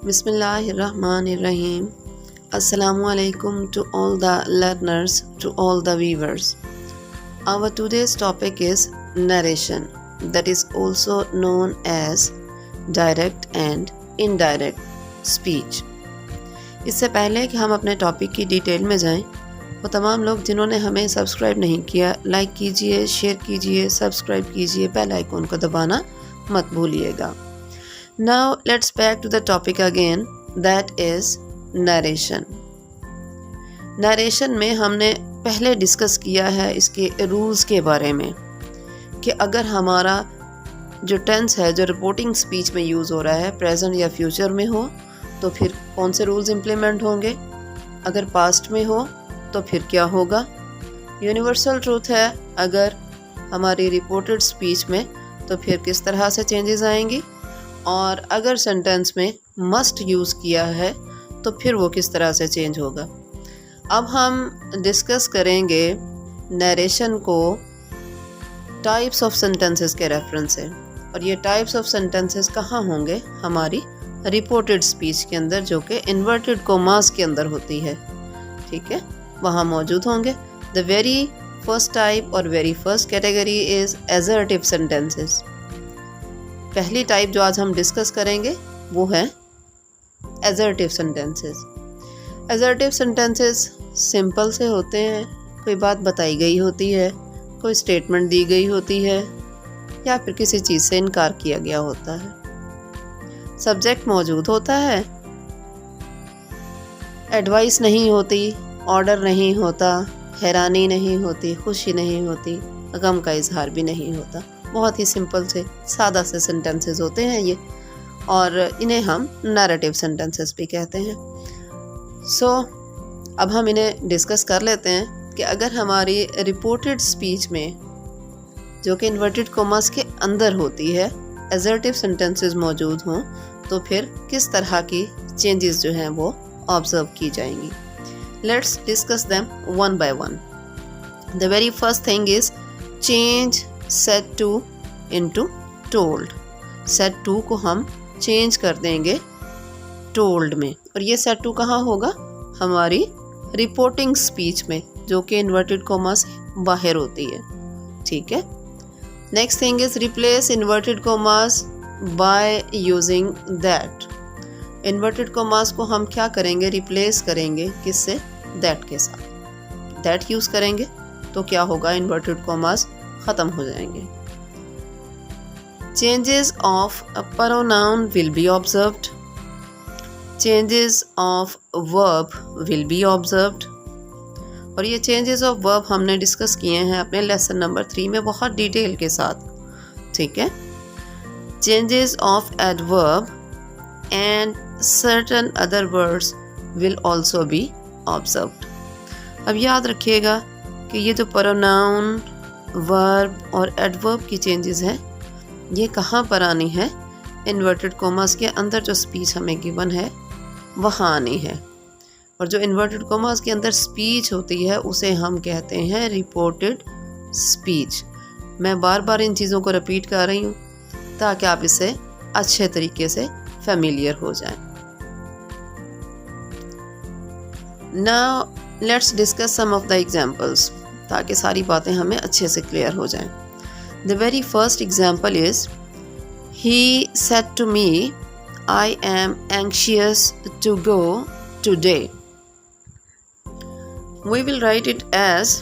Bismillahirrahmanirrahim. Assalamu alaikum to all the learners, to all the viewers. Our today's topic is narration, that is also known as direct and indirect speech. इससे पहले कि हम अपने topic की detail में जाएं, वो तमाम लोग जिन्होंने हमें सब्सक्राइब नहीं किया, लाइक कीजिए, शेयर कीजिए, सब्सक्राइब कीजिए, बेल आइकन को दबाना मत भूलिएगा. Now let's back to the topic again, that is narration. Narration में हमने पहले डिस्कस किया है इसके रूल्स के बारे में कि अगर हमारा जो टेंस है, जो रिपोर्टिंग स्पीच में यूज़ हो रहा है, प्रेजेंट या फ्यूचर में हो तो फिर कौन से रूल्स इम्प्लीमेंट होंगे, अगर पास्ट में हो तो फिर क्या होगा. यूनिवर्सल ट्रूथ है, अगर हमारी रिपोर्टेड स्पीच में तो फिर किस तरह से चेंजेस आएंगी, और अगर सेंटेंस में मस्ट यूज़ किया है तो फिर वो किस तरह से चेंज होगा. अब हम डिस्कस करेंगे नरेशन को टाइप्स ऑफ सेंटेंसेस के रेफरेंस से, और ये टाइप्स ऑफ सेंटेंसेस कहाँ होंगे, हमारी रिपोर्टेड स्पीच के अंदर, जो कि इन्वर्टेड कोमास के अंदर होती है. ठीक है, वहाँ मौजूद होंगे. द वेरी फर्स्ट टाइप और very first category is assertive sentences. पहली टाइप जो आज हम डिस्कस करेंगे वो है assertive sentences. Assertive sentences simple से होते हैं, कोई बात बताई गई होती है, कोई स्टेटमेंट दी गई होती है, या फिर किसी चीज़ से इनकार किया गया होता है. सब्जेक्ट मौजूद होता है, एडवाइस नहीं होती, ऑर्डर नहीं होता, हैरानी नहीं होती, खुशी नहीं होती, गम का इजहार भी नहीं होता. बहुत ही सिंपल से सादा से सेंटेंसेस होते हैं ये, और इन्हें हम नैरेटिव सेंटेंसेस भी कहते हैं. सो अब हम इन्हें डिस्कस कर लेते हैं कि अगर हमारी रिपोर्टेड स्पीच में, जो कि इन्वर्टेड कोमास के अंदर होती है, असर्टिव सेंटेंसेस मौजूद हों तो फिर किस तरह की चेंजेस जो हैं वो ऑब्जर्व की जाएंगी. Let's discuss them one by one. The very first thing is change said to into told. Said to को हम चेंज कर देंगे टोल्ड में, और ये सेट टू कहाँ होगा, हमारी रिपोर्टिंग स्पीच में, जो कि इन्वर्टेड कोमा से बाहर होती है. ठीक है. Next thing is replace inverted commas by using that. Inverted commas को हम क्या करेंगे, रिप्लेस करेंगे किससे, दैट के साथ. दैट यूज़ करेंगे तो क्या होगा, इन्वर्टेड कोमास ख़त्म हो जाएंगे. Changes of pronoun will be observed. Changes of verb will be observed. और ये चेंजेस ऑफ वर्ब हमने डिस्कस किए हैं अपने लेसन नंबर 3 में बहुत डिटेल के साथ. ठीक है. Changes of adverb and certain other words will also be observed. अब याद रखिएगा कि ये जो प्रोनाउन, वर्ब और एडवर्ब की चेंजेस हैं, ये कहाँ पर आनी है, इन्वर्टेड कोमास के अंदर जो स्पीच हमें गिवन है वहाँ आनी है. और जो इन्वर्टेड कोमास के अंदर स्पीच होती है उसे हम कहते हैं रिपोर्टेड स्पीच. मैं बार बार इन चीज़ों को रिपीट कर रही हूँ ताकि आप इससे अच्छे तरीके से फेमिलियर हो जाएं. Now let's discuss some of the examples, ताकि सारी बातें हमें अच्छे से क्लियर हो जाएं. The very first example is, he said to me, I am anxious to go today. We will write it as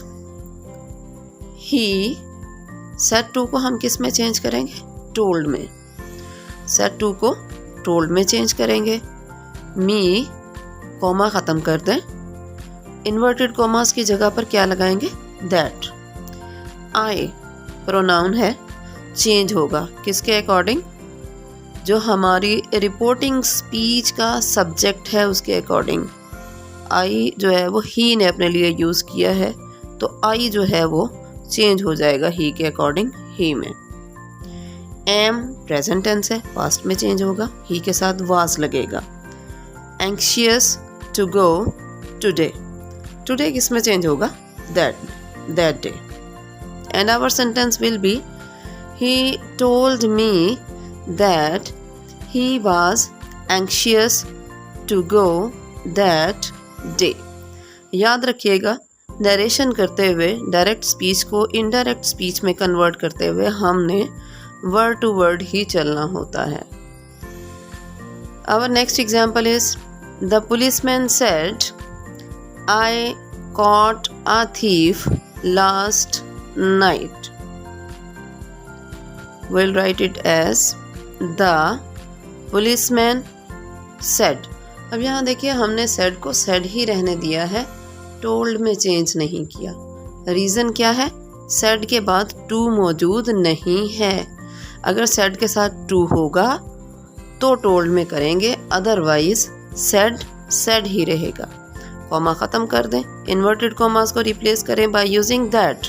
he. Said to को हम किस में चेंज करेंगे, टोल्ड में. सेड टू को टोल्ड में चेंज करेंगे. मी कोमा ख़त्म कर दें, इन्वर्टेड कोमास की जगह पर क्या लगाएंगे, दैट. आई प्रोनाउन है, चेंज होगा किसके अकॉर्डिंग, जो हमारी रिपोर्टिंग स्पीच का सब्जेक्ट है उसके अकॉर्डिंग. आई जो है वो ही ने अपने लिए यूज़ किया है, तो आई जो है वो चेंज हो जाएगा ही के अकॉर्डिंग, ही में. एम प्रेजेंट टेंस है, पास्ट में चेंज होगा, ही के साथ वाज लगेगा. Anxious to go today. Today किस में चेंज होगा, that day. And our sentence will be, he told me that he was anxious to go that day. याद रखिएगा, नरेशन करते हुए डायरेक्ट स्पीच को इनडायरेक्ट स्पीच में कन्वर्ट करते हुए हमने वर्ड टू वर्ड ही चलना होता है. Our next example is, the policeman said, I caught a thief last night. We'll write it as the policeman said. अब यहाँ देखिए, हमने said को said ही रहने दिया है, told में चेंज नहीं किया. रीज़न क्या है? said के बाद to मौजूद नहीं है. अगर said के साथ to होगा तो told में करेंगे, अदरवाइज said ही रहेगा. कॉमा ख़त्म कर दें, इन्वर्टेड कॉमास को रिप्लेस करें बाय यूजिंग दैट.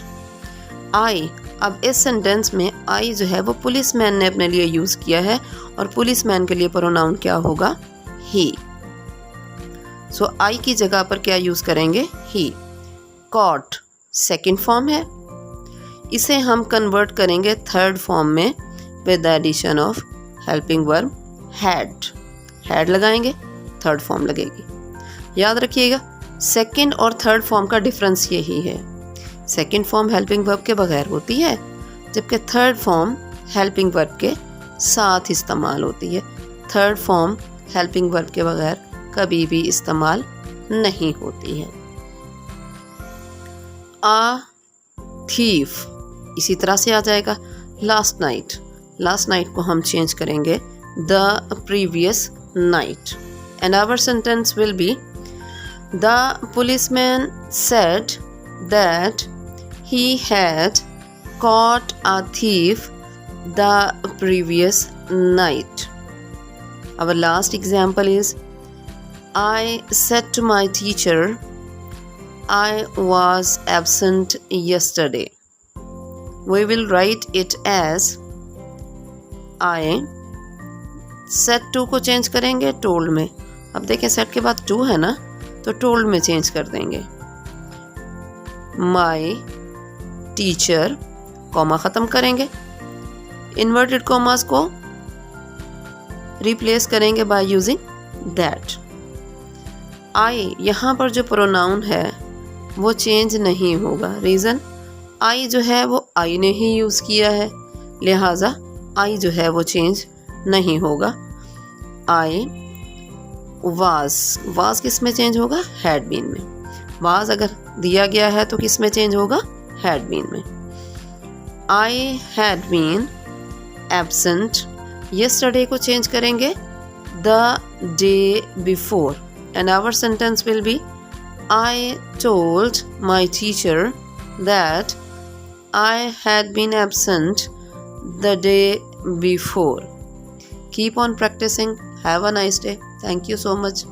आई, अब इस सेंटेंस में आई जो है वो पुलिसमैन ने अपने लिए यूज़ किया है और पुलिसमैन के लिए प्रोनाउन क्या होगा? ही. सो आई की जगह पर क्या यूज़ करेंगे? ही. कॉट सेकेंड फॉर्म है, इसे हम कन्वर्ट करेंगे थर्ड फॉर्म में with the addition of helping verb had लगाएंगे, थर्ड फॉर्म लगेगी. याद रखिएगा, सेकंड और थर्ड फॉर्म का डिफरेंस यही है. सेकंड फॉर्म हेल्पिंग वर्ब के बगैर होती है, जबकि थर्ड फॉर्म हेल्पिंग वर्ब के साथ इस्तेमाल होती है. थर्ड फॉर्म हेल्पिंग वर्ब के बगैर कभी भी इस्तेमाल नहीं होती है. आ थीफ इसी तरह से आ जाएगा. लास्ट नाइट को हम चेंज करेंगे the previous night, and our sentence will be, the policeman said that he had caught a thief the previous night. Our last example is, I said to my teacher, I was absent yesterday. We will write it as I said to को change करेंगे told में. अब देखें, said के बाद to है ना, तो टोल्ड में चेंज कर देंगे. माई टीचर, कॉमा ख़त्म करेंगे, इन्वर्टेड कॉमास को रिप्लेस करेंगे बाय यूजिंग दैट. आई, यहाँ पर जो प्रोनाउन है वो चेंज नहीं होगा. रीज़न, आई जो है वो आई ने ही यूज़ किया है, लिहाजा आई जो है वो चेंज नहीं होगा. आई वाज किस में चेंज होगा? हैड बीन में. वाज अगर दिया गया है तो किस में चेंज होगा? हैड बीन में. I had been absent yesterday को चेंज करेंगे the day before, and our sentence will be, I told my teacher that I had been absent the day before. Keep on practicing. Have a nice day. Thank you so much.